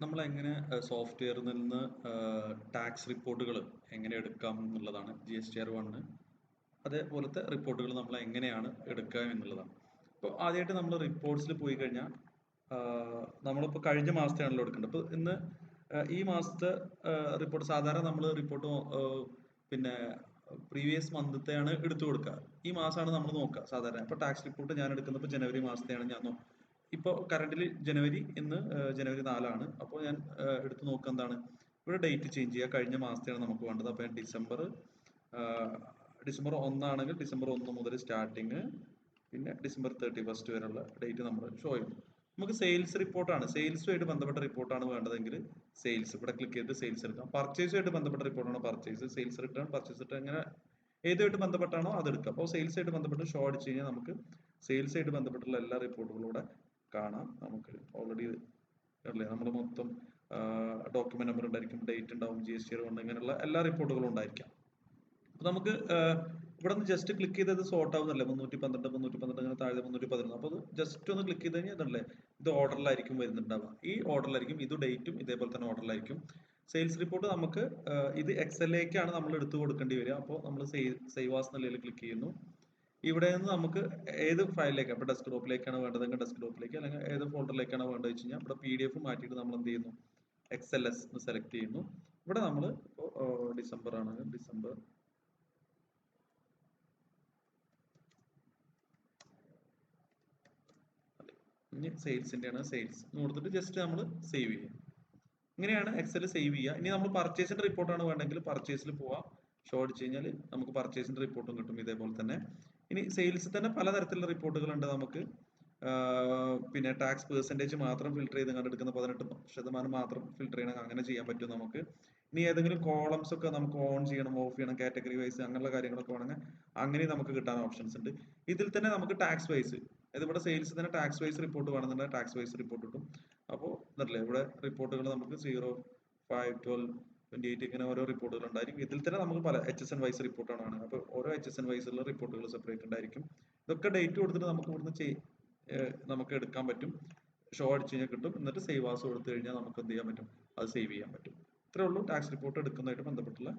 നമ്മൾ എങ്ങനെ സോഫ്റ്റ്വെയറിൽ നിന്ന് ടാക്സ് റിപ്പോർട്ടുകൾ എങ്ങനെ എടുക്കാം എന്നുള്ളതാണ് GSTR1 അതേപോലത്തെ റിപ്പോർട്ടുകൾ നമ്മൾ എങ്ങനെയാണ് എടുക്കുക എന്നുള്ളതാണ്. ഇപ്പോൾ ആദ്യമായിട്ട് നമ്മൾ റിപ്പോർട്ട്സിൽ പോയി കഴിഞ്ഞാൽ നമ്മളിപ്പോൾ കഴിഞ്ഞ മാസത്തെയാണല്ലോ എടുക്കേണ്ടത്. ഇപ്പോൾ ഇന്ന് ഈ മാസത്തെ റിപ്പോർട്ട് സാധാരണ നമ്മൾ റിപ്പോർട്ട് പിന്നെ പ്രീവിയസ് മന്തത്തെയാണ് എടുത്തു കൊടുക്കുക. ഈ മാസമാണ് നമ്മൾ നോക്കുക സാധാരണ. ഇപ്പോൾ ടാക്സ് റിപ്പോർട്ട് ഞാൻ എടുക്കുന്നത് ഇപ്പോൾ ജനുവരി മാസത്തെയാണ് ഞാൻ ഇപ്പോൾ കറന്റിൽ ഇന്ന് ജനുവരി 4 അപ്പോൾ ഞാൻ എടുത്ത് നോക്കുക എന്താണ് ഇവിടെ ഡേറ്റ് ചേഞ്ച് ചെയ്യുക. കഴിഞ്ഞ മാസത്തെയാണ് നമുക്ക് വേണ്ടത്. അപ്പോൾ ഞാൻ ഡിസംബർ 1 ഡിസംബർ 1 മുതൽ സ്റ്റാർട്ടിങ്, പിന്നെ ഡിസംബർ 31 വരെയുള്ള ഡേറ്റ് നമ്മൾ ഷോ ചെയ്യും. നമുക്ക് സെയിൽസ് റിപ്പോർട്ടാണ്, സെയിൽസുമായിട്ട് ബന്ധപ്പെട്ട റിപ്പോർട്ടാണ് വേണ്ടതെങ്കിൽ സെയിൽസ് ഇവിടെ ക്ലിക്ക് ചെയ്തിട്ട് സെയിൽസ് എടുക്കാം. പർച്ചേസുമായിട്ട് ബന്ധപ്പെട്ട റിപ്പോർട്ടാണ് purchase, sales return, purchase return, അങ്ങനെ ഏതുമായിട്ട് ബന്ധപ്പെട്ടാണോ അത് എടുക്കുക. അപ്പോൾ സെയിൽസുമായിട്ട് ബന്ധപ്പെട്ട് ഷോ അടിച്ച് കഴിഞ്ഞാൽ നമുക്ക് സെയിൽസുമായിട്ട് ബന്ധപ്പെട്ടുള്ള എല്ലാ റിപ്പോർട്ടുകളും ഇവിടെ കാണാം. നമുക്ക് ഓൾറെഡി അല്ലേ നമ്മൾ മൊത്തം ഡോക്യുമെന്റ് നമ്പർ ഉണ്ടായിരിക്കും, ഡേറ്റ് ഉണ്ടാവും, GSTR1 ഇങ്ങനെയുള്ള എല്ലാ റിപ്പോർട്ടുകളും ഉണ്ടായിരിക്കാം. അപ്പൊ നമുക്ക് ഇവിടെ നിന്ന് ജസ്റ്റ് ക്ലിക്ക് ചെയ്തത് സോർട്ട് ആവുന്നല്ലേ, 312 അങ്ങനെ താഴെ 311. അപ്പോൾ ജസ്റ്റ് ഒന്ന് ക്ലിക്ക് ചെയ്ത് കഴിഞ്ഞാൽ ഇതല്ലേ, ഇത് ഓർഡറിലായിരിക്കും വരുന്നുണ്ടാവുക. ഈ ഓർഡറിലായിരിക്കും ഇത് ഡേറ്റും ഇതേപോലെ തന്നെ ഓർഡറിലായിരിക്കും. സെയിൽസ് റിപ്പോർട്ട് നമുക്ക് ഇത് എക്സലിലേക്കാണ് നമ്മൾ എടുത്തു കൊടുക്കേണ്ടി വരിക. അപ്പോൾ നമ്മൾ സേവ് ആസ് എന്നുള്ളതിൽ ക്ലിക്ക് ചെയ്യുന്നു. ഇവിടെ നിന്ന് നമുക്ക് ഏത് ഫയലിലേക്ക്, അപ്പോൾ ഡെസ്ക്ടോപ്പിലേക്കാണ് വേണ്ടതെങ്കിൽ ഡെസ്ക്ടോപ്പിലേക്ക്, അല്ലെങ്കിൽ ഏത് ഫോൾഡറിലേക്കാണ് വേണ്ടത് വെച്ച് കഴിഞ്ഞാൽ ഇവിടെ PDF മാറ്റിയിട്ട് നമ്മൾ എന്ത് ചെയ്യുന്നു, XLS സെലക്ട് ചെയ്യുന്നു. ഇവിടെ നമ്മൾ ഡിസംബർ ആണെങ്കിൽ ഡിസംബർ, ഇനി സെയിൽസിന്റെ ആണ് സെയിൽസ് കൊടുത്തിട്ട് ജസ്റ്റ് നമ്മൾ സേവ് ചെയ്യും. ഇങ്ങനെയാണ് എക്സൽ സേവ് ചെയ്യുക. ഇനി നമ്മൾ പർച്ചേസിന്റെ റിപ്പോർട്ടാണ് വേണ്ടെങ്കിൽ പർച്ചേസിൽ പോവാം, ഷോ അടിച്ച് കഴിഞ്ഞാൽ നമുക്ക് പർച്ചേസിന്റെ റിപ്പോർട്ടും കിട്ടും ഇതേപോലെ തന്നെ. ഇനി സെയിൽസിൽ തന്നെ പലതരത്തിലുള്ള റിപ്പോർട്ടുകൾ ഉണ്ട് നമുക്ക്. പിന്നെ ടാക്സ് പെർസെൻറ്റേജ് മാത്രം ഫിൽട്ടർ ചെയ്ത് കണ്ടെടുക്കുന്ന 18% മാത്രം ഫിൽട്ടർ ചെയ്യണം, അങ്ങനെ ചെയ്യാൻ പറ്റും നമുക്ക്. ഇനി ഏതെങ്കിലും കോളംസ് ഒക്കെ നമുക്ക് ഓൺ ചെയ്യണം, ഓഫ് ചെയ്യണം, കാറ്റഗറി വൈസ് അങ്ങനെയുള്ള കാര്യങ്ങളൊക്കെ വേണമെങ്കിൽ അങ്ങനെ നമുക്ക് കിട്ടാൻ ഓപ്ഷൻസ് ഉണ്ട്. ഇതിൽ തന്നെ നമുക്ക് ടാക്സ് വൈസ്, ഇതിവിടെ സെയിൽസ് തന്നെ ടാക്സ് വൈസ് റിപ്പോർട്ട് വേണമെന്നുണ്ടെങ്കിൽ ടാക്സ് വൈസ് റിപ്പോർട്ട് കിട്ടും. അപ്പോൾ ഇതല്ലേ ഇവിടെ റിപ്പോർട്ടുകൾ നമുക്ക് 0, 5, 12, 28 ഇങ്ങനെ ഓരോ റിപ്പോർട്ടുകൾ ഉണ്ടായിരിക്കും. ഇതിൽ തന്നെ നമുക്ക് പല HSN വൈസ് റിപ്പോർട്ടാണ്. അപ്പോൾ ഓരോ HSN വൈസുള്ള റിപ്പോർട്ടുകൾ സെപ്പറേറ്റ് ഉണ്ടായിരിക്കും. ഇതൊക്കെ ഡേറ്റ് കൊടുത്തിട്ട് നമുക്ക് ഇവിടുന്ന് നമുക്ക് എടുക്കാൻ പറ്റും. ഷോ അടിച്ച് കഴിഞ്ഞാൽ കിട്ടും. എന്നിട്ട് സേവ് ആസ് കൊടുത്തു കഴിഞ്ഞാൽ നമുക്ക് എന്ത് ചെയ്യാൻ പറ്റും, അത് സേവ് ചെയ്യാൻ പറ്റും. ഇത്രേ ഉള്ളൂ ടാക്സ് റിപ്പോർട്ട് എടുക്കുന്നതായിട്ട് ബന്ധപ്പെട്ടുള്ള